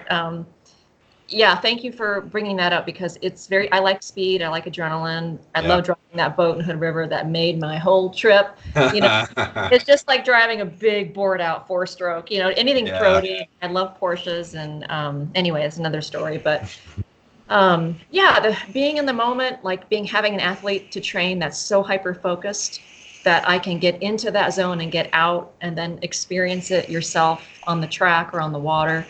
C: thank you for bringing that up, because I like speed. I like adrenaline. I love driving that boat in Hood River. That made my whole trip. It's just like driving a big bored out 4-stroke, anything throaty. I love Porsches. And anyway, it's another story, but being in the moment, like having an athlete to train that's so hyper focused that I can get into that zone and get out and then experience it yourself on the track or on the water.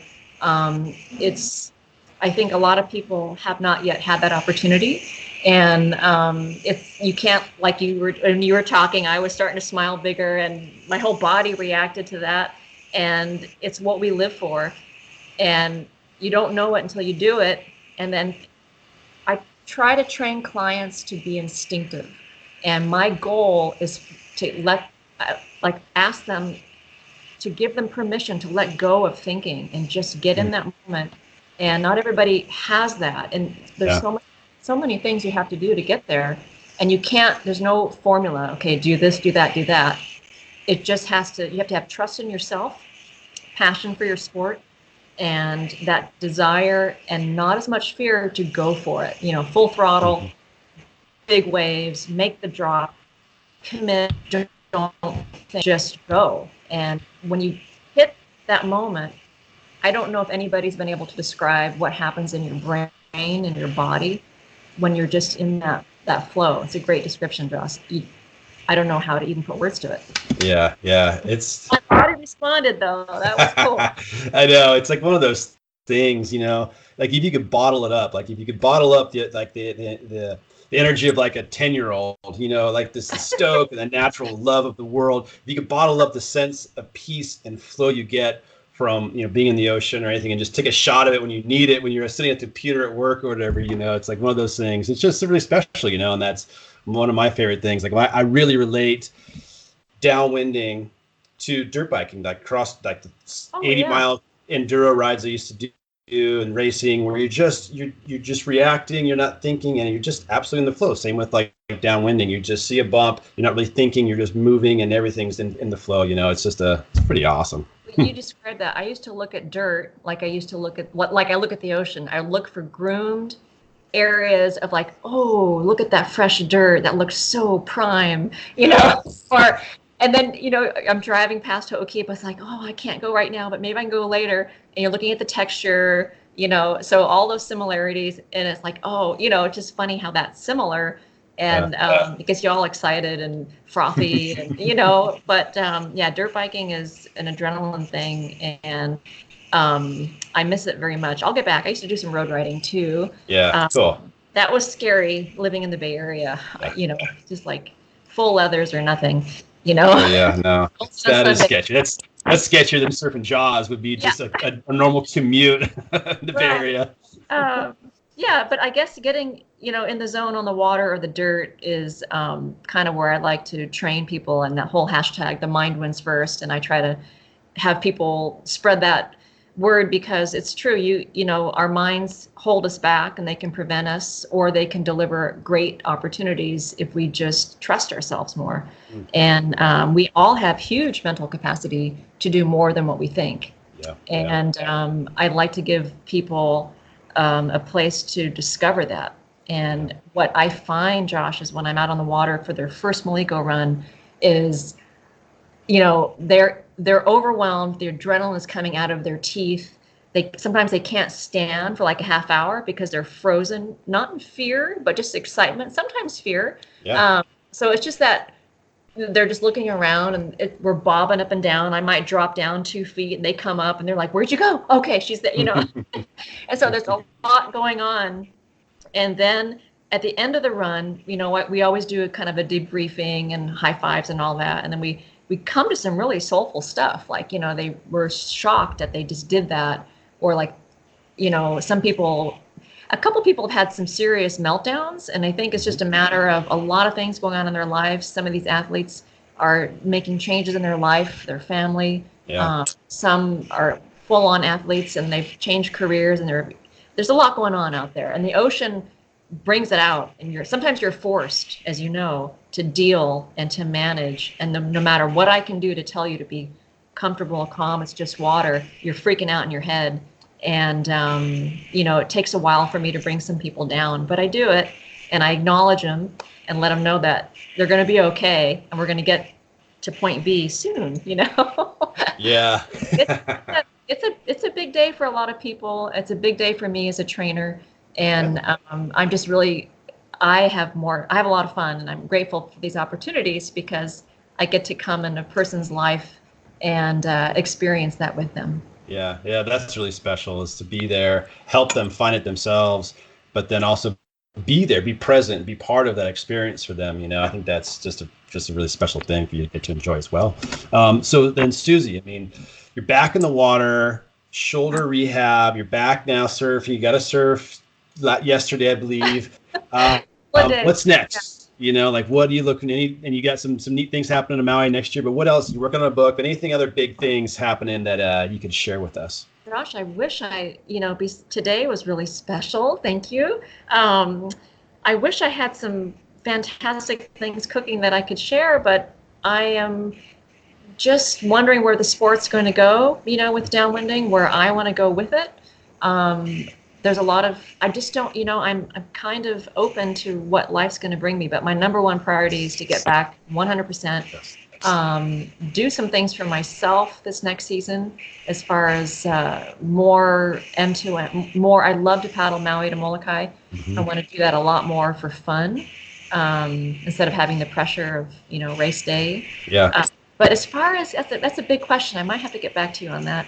C: I think a lot of people have not yet had that opportunity. And you can't, like when you were talking, I was starting to smile bigger and my whole body reacted to that. And it's what we live for. And you don't know it until you do it. And then I try to train clients to be instinctive. And my goal is to ask them, to give them permission to let go of thinking and just get in that moment. And not everybody has that. And there's so many things you have to do to get there. And you can't, there's no formula. Okay, do this, do that, do that. It just you have to have trust in yourself, passion for your sport, and that desire, and not as much fear to go for it. Full throttle, big waves, make the drop, commit, don't think, just go. And when you hit that moment, I don't know if anybody's been able to describe what happens in your brain and your body when you're just in that flow. It's a great description, Josh. I don't know how to even put words to it.
B: Yeah. It's.
C: My body responded though. That was cool.
B: I know. It's like one of those things, like if you could bottle it up, the energy of like a 10-year-old, like this stoke and the natural love of the world. If you could bottle up the sense of peace and flow you get from, being in the ocean or anything, and just take a shot of it when you need it, when you're sitting at the computer at work or whatever, it's like one of those things. It's just really special, and that's one of my favorite things. Like I really relate downwinding to dirt biking, like the 80-mile enduro rides I used to do and racing, where you're just reacting, you're not thinking, and you're just absolutely in the flow. Same with like downwinding, you just see a bump, you're not really thinking, you're just moving, and everything's in the flow. It's pretty awesome.
C: You described that. I used to look at dirt like I used to look at I look at the ocean. I look for groomed areas of like, oh, look at that fresh dirt that looks so prime, and then, I'm driving past Ho'okipa. It's like, oh, I can't go right now, but maybe I can go later. And you're looking at the texture, so all those similarities. And it's like, oh, it's just funny how that's similar. And it gets you all excited and frothy, and, but dirt biking is an adrenaline thing. And I miss it very much. I'll get back. I used to do some road riding too.
B: Yeah, cool.
C: That was scary living in the Bay Area, just like full leathers or nothing.
B: Oh, yeah, no, that is sketchy. That's sketchier than surfing Jaws would be just a normal commute in the Bay Area.
C: But I guess getting, in the zone on the water or the dirt is kind of where I like to train people, and that whole hashtag, the mind wins first. And I try to have people spread that word, because it's true. Our minds hold us back, and they can prevent us, or they can deliver great opportunities if we just trust ourselves more. And we all have huge mental capacity to do more than what we think. And I'd like to give people a place to discover that. And what I find, Josh, is when I'm out on the water for their first Maliko run is, they're overwhelmed. The adrenaline is coming out of their teeth. Sometimes they can't stand for like a half hour because they're frozen, not in fear, but just excitement, sometimes fear. So it's just that they're just looking around, and we're bobbing up and down. I might drop down 2 feet, and they come up, and they're like, "Where'd you go?" Okay, she's there, And so there's a lot going on. And then at the end of the run, what we always do, kind of a debriefing and high fives and all that. And then we come to some really soulful stuff. Like, they were shocked that they just did that. Or like, a couple people have had some serious meltdowns. And I think it's just a matter of a lot of things going on in their lives. Some of these athletes are making changes in their life, their family. Some are full-on athletes, and they've changed careers, and there's a lot going on out there. And the ocean brings it out, and sometimes you're forced, as you know, to deal and to manage. And no matter what I can do to tell you to be comfortable, calm, it's just water, you're freaking out in your head. And, it takes a while for me to bring some people down, but I do it, and I acknowledge them and let them know that they're going to be okay, and we're going to get to point B soon,
B: Yeah.
C: It's a big day for a lot of people. It's a big day for me as a trainer. And I'm just really, I have a lot of fun, and I'm grateful for these opportunities, because I get to come in a person's life and experience that with them.
B: Yeah, that's really special, is to be there, help them find it themselves, but then also be there, be present, be part of that experience for them. I think that's just a really special thing for you to get to enjoy as well. So then, Suzie, you're back in the water, shoulder rehab, you're back now surfing, you got to surf yesterday, I believe. What's next? Like what are you looking at? And you got some neat things happening in Maui next year, but what else? You're working on a book, but anything other big things happening that you could share with us?
C: Gosh, I wish today was really special. Thank you. I wish I had some fantastic things cooking that I could share, but I am just wondering where the sport's going to go, with downwinding, where I want to go with it. There's a lot of, I just don't, I'm kind of open to what life's going to bring me, but my number one priority is to get back 100%, do some things for myself this next season, as far as more end-to-end, more. I love to paddle Maui to Molokai. I want to do that a lot more for fun, instead of having the pressure of, race day.
B: Yeah.
C: But as far as, that's a big question. I might have to get back to you on that.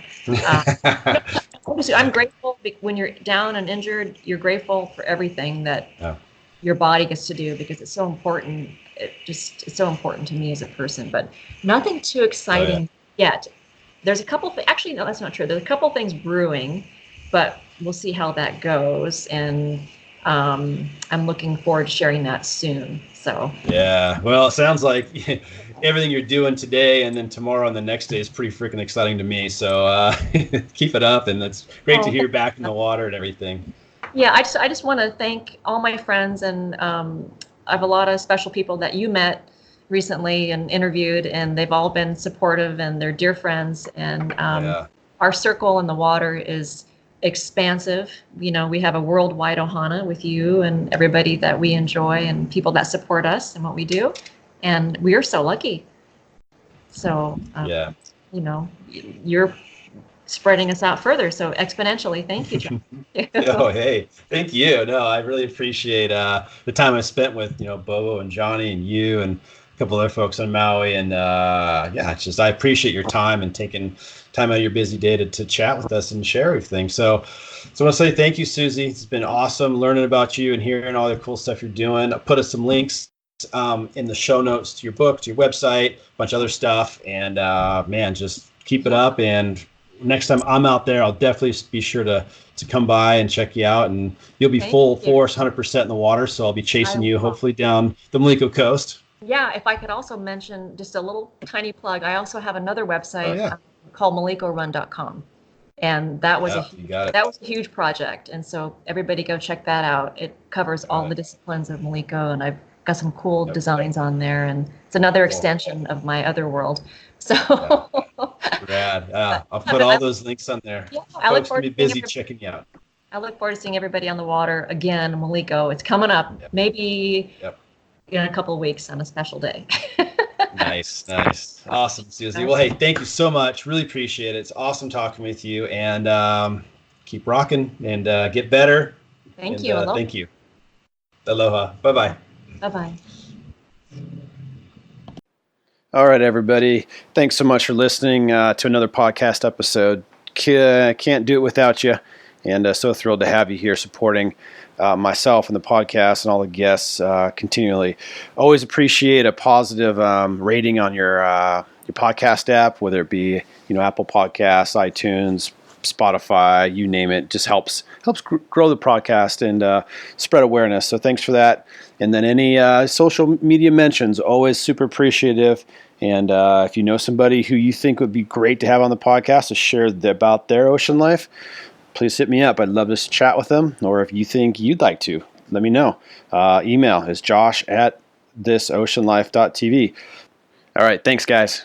C: I'm grateful when you're down and injured. You're grateful for everything that your body gets to do, because it's so important. It's so important to me as a person. But nothing too exciting yet. There's a couple. Actually, no, that's not true. There's a couple things brewing, but we'll see how that goes. And I'm looking forward to sharing that soon. So
B: yeah, well, it sounds like everything you're doing today and then tomorrow and the next day is pretty freaking exciting to me. So keep it up, and it's great to hear back in the water and everything.
C: Yeah, I just want to thank all my friends, and I have a lot of special people that you met recently and interviewed, and they've all been supportive, and they're dear friends. And our circle in the water is expansive. We have a worldwide ohana with you and everybody that we enjoy, and people that support us and what we do. And we are so lucky. So, you're spreading us out further. So exponentially, thank you, John.
B: Oh, hey, thank you. No, I really appreciate the time I spent with, Bobo and Johnny and you and a couple other folks on Maui. And it's just, I appreciate your time and taking time out of your busy day to chat with us and share everything. So I want to say thank you, Suzie. It's been awesome learning about you and hearing all the cool stuff you're doing. I'll put us some links in the show notes to your book, to your website, a bunch of other stuff. And just keep it up. And next time I'm out there, I'll definitely be sure to come by and check you out. And you'll be full force, 100% in the water. So I'll be chasing you hopefully down the Maliko coast.
C: Yeah, if I could also mention just a little tiny plug, I also have another website called malikorun.com. And that was a huge project. And so everybody go check that out. It covers all the disciplines of Maliko, and I've got some cool designs on there, and it's another extension of my other world. So
B: rad. I'll put all those links on there. Yeah, I look forward to be busy checking you out.
C: I look forward to seeing everybody on the water again. Maliko, it's coming up. Maybe in a couple of weeks on a special day.
B: Nice. Awesome, Suzie. Well, hey, thank you so much. Really appreciate it. It's awesome talking with you, and keep rocking and get better.
C: Thank you.
B: Thank you. Aloha. Bye-bye.
C: Bye-bye.
A: All right, everybody. Thanks so much for listening to another podcast episode. Can't do it without you, and so thrilled to have you here supporting myself and the podcast and all the guests continually. Always appreciate a positive rating on your podcast app, whether it be Apple Podcasts, iTunes, Spotify, you name it. Just helps grow the podcast and spread awareness. So thanks for that. And then any social media mentions, always super appreciative. And if you know somebody who you think would be great to have on the podcast to share about their ocean life, please hit me up. I'd love to chat with them. Or if you think you'd like to, let me know. Email is josh@thisoceanlife.tv. All right. Thanks, guys.